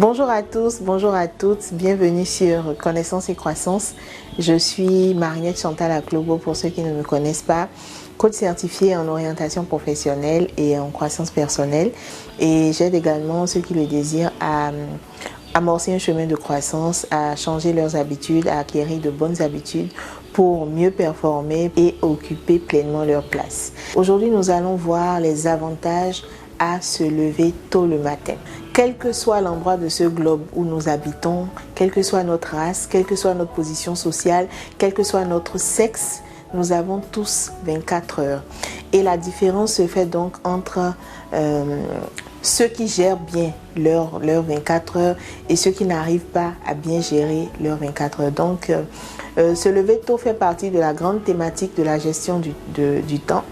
Bonjour à tous, bonjour à toutes, bienvenue sur Connaissance et Croissance. Je suis Marinette Chantal Aklobo pour ceux qui ne me connaissent pas, coach certifié en orientation professionnelle et en croissance personnelle. Et j'aide également ceux qui le désirent à amorcer un chemin de croissance, à changer leurs habitudes, à acquérir de bonnes habitudes pour mieux performer et occuper pleinement leur place. Aujourd'hui, nous allons voir les avantages à se lever tôt le matin. Quel que soit l'endroit de ce globe où nous habitons, quelle que soit notre race, quelle que soit notre position sociale, quel que soit notre sexe, nous avons tous 24 heures. Et la différence se fait donc entre ceux qui gèrent bien leurs 24 heures et ceux qui n'arrivent pas à bien gérer leurs 24 heures. Donc, se lever tôt fait partie de la grande thématique de la gestion du temps.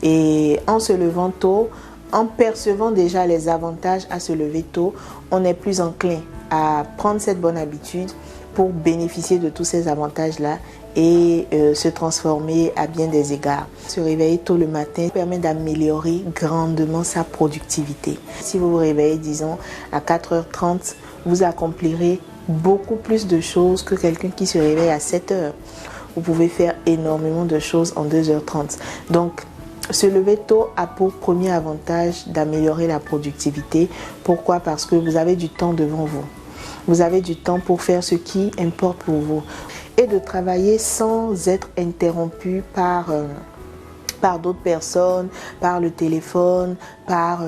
Et en se levant tôt, en percevant déjà les avantages à se lever tôt, on est plus enclin à prendre cette bonne habitude pour bénéficier de tous ces avantages-là et se transformer à bien des égards. Se réveiller tôt le matin permet d'améliorer grandement sa productivité. Si vous vous réveillez, disons, à 4h30, vous accomplirez beaucoup plus de choses que quelqu'un qui se réveille à 7h. Vous pouvez faire énormément de choses en 2h30. Donc, se lever tôt a pour premier avantage d'améliorer la productivité. Pourquoi? Parce que vous avez du temps devant vous. Vous avez du temps pour faire ce qui importe pour vous et de travailler sans être interrompu par d'autres personnes, par le téléphone, par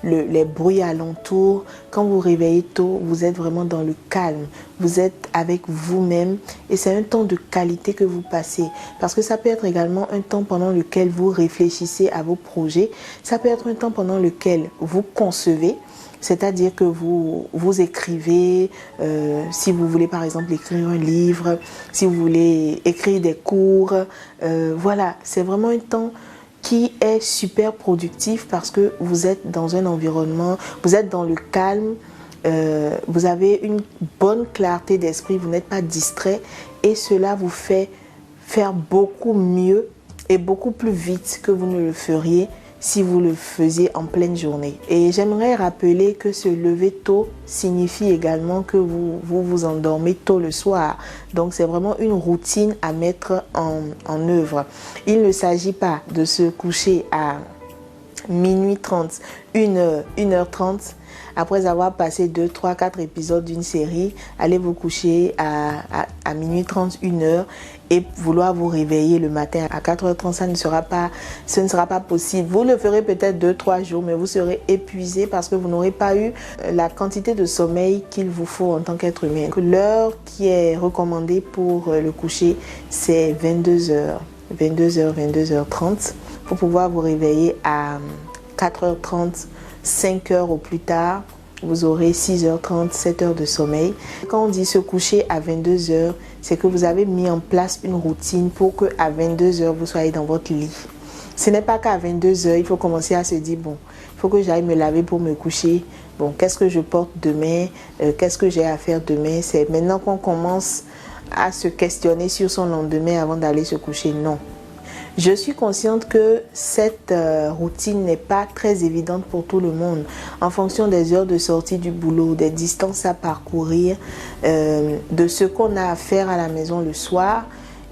les bruits alentours. Quand vous réveillez tôt, vous êtes vraiment dans le calme. Vous êtes avec vous-même et c'est un temps de qualité que vous passez. Parce que ça peut être également un temps pendant lequel vous réfléchissez à vos projets. Ça peut être un temps pendant lequel vous concevez. C'est-à-dire que vous écrivez, si vous voulez par exemple écrire un livre, si vous voulez écrire des cours. Voilà, c'est vraiment un temps qui est super productif parce que vous êtes dans un environnement, vous êtes dans le calme, vous avez une bonne clarté d'esprit, vous n'êtes pas distrait et cela vous fait faire beaucoup mieux et beaucoup plus vite que vous ne le feriez si vous le faisiez en pleine journée. Et j'aimerais rappeler que se lever tôt signifie également que vous endormez tôt le soir. Donc c'est vraiment une routine à mettre en œuvre. Il ne s'agit pas de se coucher à minuit 30, 1h30. Après avoir passé 2, 3, 4 épisodes d'une série, allez vous coucher à minuit 30, 1h et vouloir vous réveiller le matin à 4h30, ce ne sera pas possible. Vous le ferez peut-être 2, 3 jours, mais vous serez épuisé parce que vous n'aurez pas eu la quantité de sommeil qu'il vous faut en tant qu'être humain. L'heure qui est recommandée pour le coucher, c'est 22h, 22h30 pour pouvoir vous réveiller à 4h30, 5h au plus tard, vous aurez 6h30, 7h de sommeil. Quand on dit se coucher à 22h, c'est que vous avez mis en place une routine pour qu'à 22h, vous soyez dans votre lit. Ce n'est pas qu'à 22h, il faut commencer à se dire, bon, il faut que j'aille me laver pour me coucher. Bon, qu'est-ce que je porte demain? Qu'est-ce que j'ai à faire demain? C'est maintenant qu'on commence à se questionner sur son lendemain avant d'aller se coucher. Non. Je suis consciente que cette routine n'est pas très évidente pour tout le monde. En fonction des heures de sortie du boulot, des distances à parcourir, de ce qu'on a à faire à la maison le soir.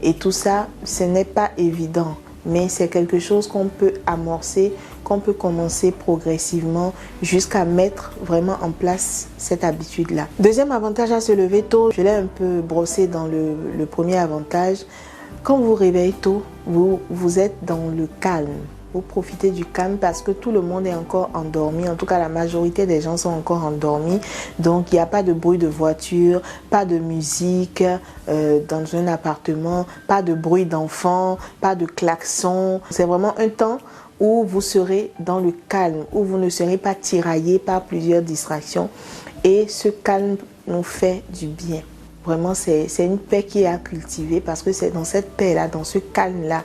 Et tout ça, ce n'est pas évident. Mais c'est quelque chose qu'on peut amorcer, qu'on peut commencer progressivement jusqu'à mettre vraiment en place cette habitude-là. Deuxième avantage à se lever tôt, je l'ai un peu brossé dans le premier avantage. Quand vous réveillez tôt, vous êtes dans le calme. Vous profitez du calme parce que tout le monde est encore endormi. En tout cas, la majorité des gens sont encore endormis. Donc, il n'y a pas de bruit de voiture, pas de musique dans un appartement, pas de bruit d'enfants, pas de klaxon. C'est vraiment un temps où vous serez dans le calme, où vous ne serez pas tiraillé par plusieurs distractions. Et ce calme nous fait du bien. Vraiment, c'est une paix qui est à cultiver parce que c'est dans cette paix-là, dans ce calme-là,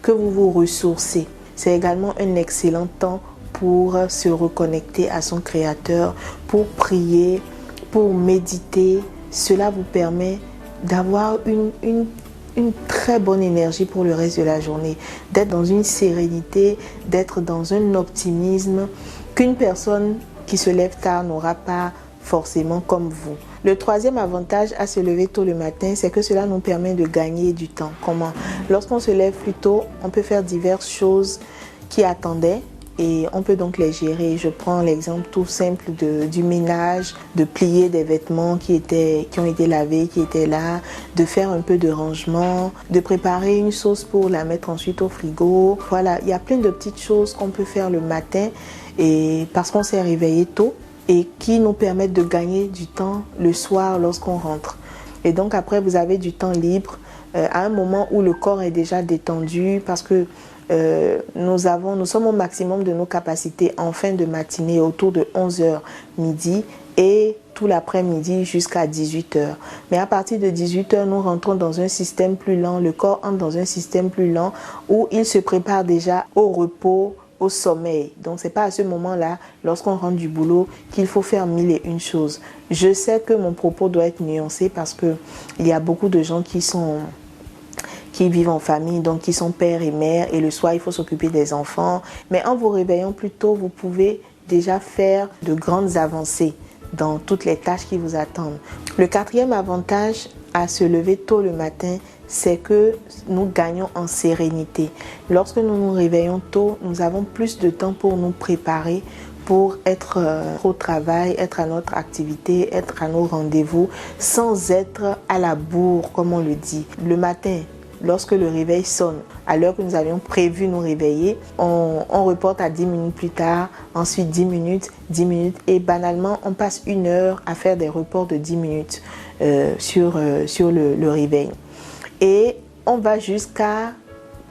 que vous vous ressourcez. C'est également un excellent temps pour se reconnecter à son Créateur, pour prier, pour méditer. Cela vous permet d'avoir une très bonne énergie pour le reste de la journée, d'être dans une sérénité, d'être dans un optimisme qu'une personne qui se lève tard n'aura pas forcément comme vous. Le troisième avantage à se lever tôt le matin, c'est que cela nous permet de gagner du temps. Comment? Lorsqu'on se lève plus tôt, on peut faire diverses choses qui attendaient et on peut donc les gérer. Je prends l'exemple tout simple du ménage, de plier des vêtements qui ont été lavés, qui étaient là, de faire un peu de rangement, de préparer une sauce pour la mettre ensuite au frigo. Voilà, il y a plein de petites choses qu'on peut faire le matin et parce qu'on s'est réveillé tôt et qui nous permettent de gagner du temps le soir lorsqu'on rentre. Et donc après, vous avez du temps libre à un moment où le corps est déjà détendu parce que nous sommes au maximum de nos capacités en fin de matinée autour de 11h midi et tout l'après-midi jusqu'à 18h. Mais à partir de 18h, nous rentrons dans un système plus lent, le corps entre dans un système plus lent où il se prépare déjà au repos, au sommeil. Donc c'est pas à ce moment-là, lorsqu'on rentre du boulot, qu'il faut faire mille et une choses. Je sais que mon propos doit être nuancé parce que il y a beaucoup de gens qui vivent en famille, donc qui sont pères et mères, et le soir il faut s'occuper des enfants. Mais en vous réveillant plus tôt, vous pouvez déjà faire de grandes avancées dans toutes les tâches qui vous attendent. Le quatrième avantage à se lever tôt le matin, c'est que nous gagnons en sérénité. Lorsque nous nous réveillons tôt, nous avons plus de temps pour nous préparer, pour être au travail, être à notre activité, être à nos rendez-vous, sans être à la bourre, comme on le dit. Le matin, lorsque le réveil sonne, à l'heure que nous avions prévu nous réveiller, on reporte à 10 minutes plus tard, ensuite 10 minutes, et banalement, on passe 1 heure à faire des reports de 10 minutes sur le réveil. Et on va jusqu'à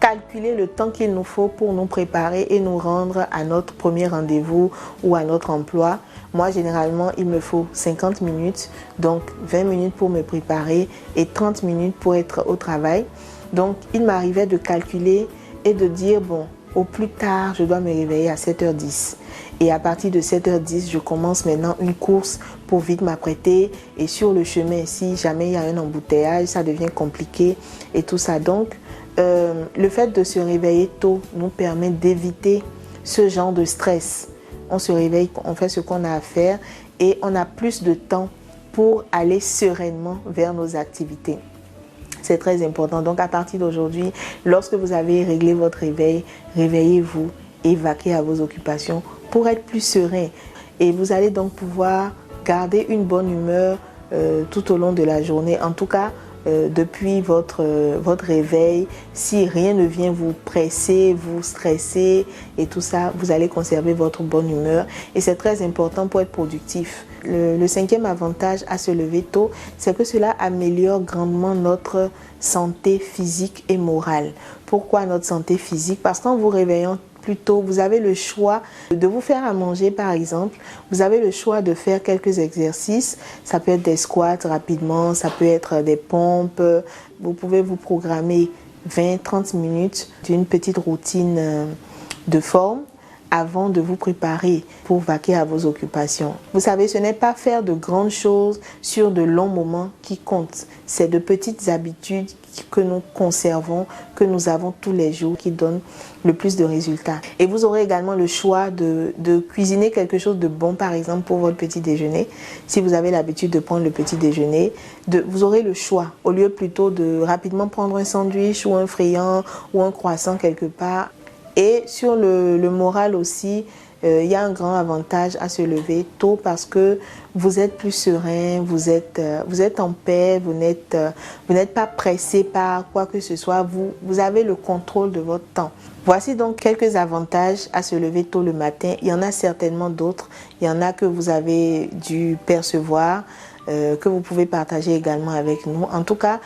calculer le temps qu'il nous faut pour nous préparer et nous rendre à notre premier rendez-vous ou à notre emploi. Moi, généralement, il me faut 50 minutes, donc 20 minutes pour me préparer et 30 minutes pour être au travail. Donc, il m'arrivait de calculer et de dire, bon, au plus tard, je dois me réveiller à 7h10. Et à partir de 7h10, je commence maintenant une course pour vite m'apprêter. Et sur le chemin, si jamais il y a un embouteillage, ça devient compliqué et tout ça. Donc, le fait de se réveiller tôt nous permet d'éviter ce genre de stress. On se réveille, on fait ce qu'on a à faire et on a plus de temps pour aller sereinement vers nos activités. C'est très important. Donc à partir d'aujourd'hui, lorsque vous avez réglé votre réveil, réveillez-vous et vaquez à vos occupations pour être plus serein. Et vous allez donc pouvoir garder une bonne humeur tout au long de la journée. En tout cas, depuis votre réveil, si rien ne vient vous presser, vous stresser et tout ça, vous allez conserver votre bonne humeur et c'est très important pour être productif. Le cinquième avantage à se lever tôt, c'est que cela améliore grandement notre santé physique et morale. Pourquoi notre santé physique? Parce qu'en vous réveillant plus tôt, vous avez le choix de vous faire à manger par exemple, vous avez le choix de faire quelques exercices, ça peut être des squats rapidement, ça peut être des pompes, vous pouvez vous programmer 20-30 minutes d'une petite routine de forme avant de vous préparer pour vaquer à vos occupations. Vous savez, ce n'est pas faire de grandes choses sur de longs moments qui comptent. C'est de petites habitudes que nous conservons, que nous avons tous les jours, qui donnent le plus de résultats. Et vous aurez également le choix de cuisiner quelque chose de bon, par exemple, pour votre petit déjeuner. Si vous avez l'habitude de prendre le petit déjeuner, vous aurez le choix, au lieu plutôt de rapidement prendre un sandwich ou un friand ou un croissant quelque part. Et sur le moral aussi, il y a un grand avantage à se lever tôt parce que vous êtes plus serein, vous êtes en paix, vous n'êtes pas pressé par quoi que ce soit, vous avez le contrôle de votre temps. Voici donc quelques avantages à se lever tôt le matin. Il y en a certainement d'autres, il y en a que vous avez dû percevoir, que vous pouvez partager également avec nous. En tout cas,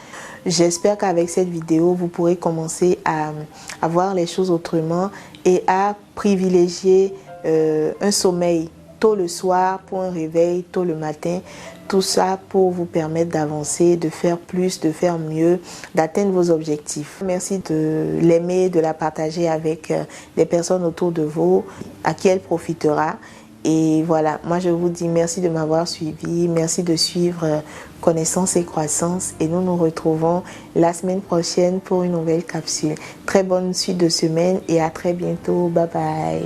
j'espère qu'avec cette vidéo, vous pourrez commencer à voir les choses autrement et à privilégier un sommeil tôt le soir pour un réveil tôt le matin. Tout ça pour vous permettre d'avancer, de faire plus, de faire mieux, d'atteindre vos objectifs. Merci de l'aimer, de la partager avec les personnes autour de vous à qui elle profitera. Et voilà, moi je vous dis merci de m'avoir suivi, merci de suivre Connaissance et Croissance et nous nous retrouvons la semaine prochaine pour une nouvelle capsule. Très bonne suite de semaine et à très bientôt, bye bye.